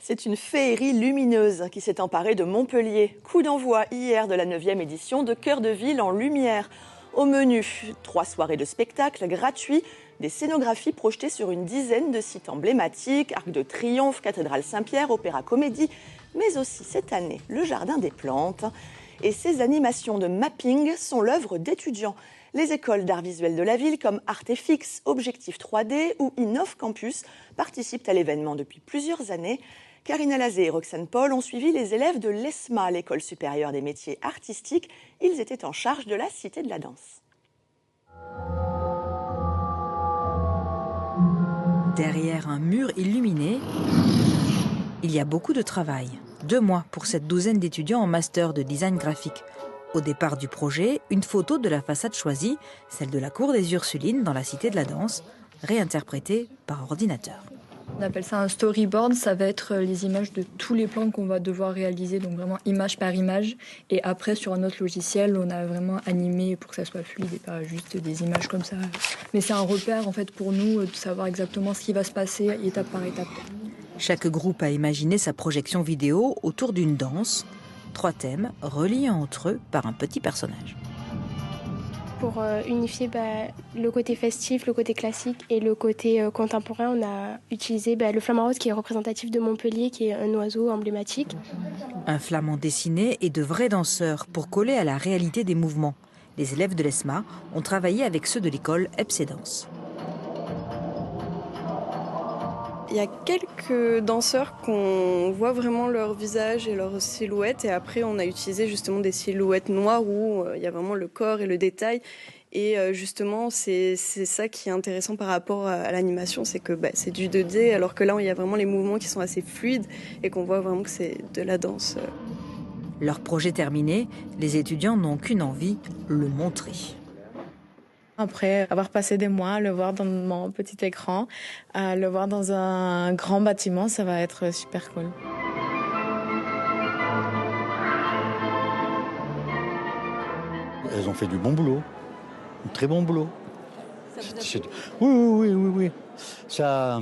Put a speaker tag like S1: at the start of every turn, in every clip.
S1: C'est une féerie lumineuse qui s'est emparée de Montpellier. Coup d'envoi hier de la 9e édition de Cœur de Ville en Lumière. Au menu, 3 soirées de spectacles gratuits, des scénographies projetées sur une dizaine de sites emblématiques, Arc de Triomphe, Cathédrale Saint-Pierre, Opéra Comédie, mais aussi cette année, le Jardin des Plantes. Et ces animations de mapping sont l'œuvre d'étudiants. Les écoles d'art visuel de la ville comme Artefix, Objectif 3D ou Innov Campus participent à l'événement depuis plusieurs années. Karina Lazé et Roxane Paul ont suivi les élèves de l'ESMA, l'École supérieure des métiers artistiques. Ils étaient en charge de la Cité de la danse.
S2: Derrière un mur illuminé, il y a beaucoup de travail. 2 mois pour cette douzaine d'étudiants en master de design graphique. Au départ du projet, une photo de la façade choisie, celle de la cour des Ursulines dans la Cité de la danse, réinterprétée par ordinateur.
S3: On appelle ça un storyboard, ça va être les images de tous les plans qu'on va devoir réaliser, donc vraiment image par image. Et après, sur un autre logiciel, on a vraiment animé pour que ça soit fluide et pas juste des images comme ça. Mais c'est un repère en fait pour nous de savoir exactement ce qui va se passer étape par étape.
S2: Chaque groupe a imaginé sa projection vidéo autour d'une danse. 3 thèmes reliés entre eux par un petit personnage.
S4: Pour unifier le côté festif, le côté classique et le côté contemporain, on a utilisé le flamant rose qui est représentatif de Montpellier, qui est un oiseau emblématique.
S2: Un flamant dessiné et de vrais danseurs pour coller à la réalité des mouvements. Les élèves de l'ESMA ont travaillé avec ceux de l'école EPS Danse.
S5: Il y a quelques danseurs qu'on voit vraiment leur visage et leur silhouette, et après on a utilisé justement des silhouettes noires où il y a vraiment le corps et le détail. Et justement, c'est ça qui est intéressant par rapport à l'animation, c'est que c'est du 2D, alors que là il y a vraiment les mouvements qui sont assez fluides et qu'on voit vraiment que c'est de la danse.
S2: Leur projet terminé, les étudiants n'ont qu'une envie, le montrer.
S6: Après avoir passé des mois à le voir dans mon petit écran, à le voir dans un grand bâtiment, ça va être super cool.
S7: Elles ont fait du bon boulot, un très bon boulot. Oui. Ça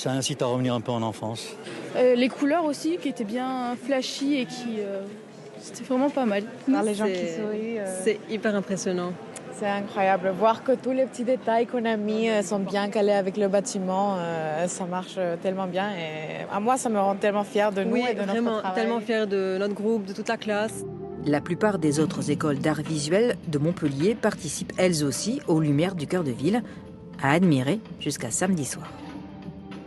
S7: incite à revenir un peu en enfance.
S8: Les couleurs aussi qui étaient bien flashy et qui c'était vraiment pas mal.
S6: Les gens qui sourient.
S5: C'est hyper impressionnant.
S6: C'est incroyable. Voir que tous les petits détails qu'on a mis sont bien calés avec le bâtiment, ça marche tellement bien. Et à moi, ça me rend tellement fière de nous et de notre travail.
S5: Tellement fière de notre groupe, de toute la classe.
S2: La plupart des autres écoles d'art visuel de Montpellier participent elles aussi aux Lumières du Cœur de Ville, à admirer jusqu'à samedi soir.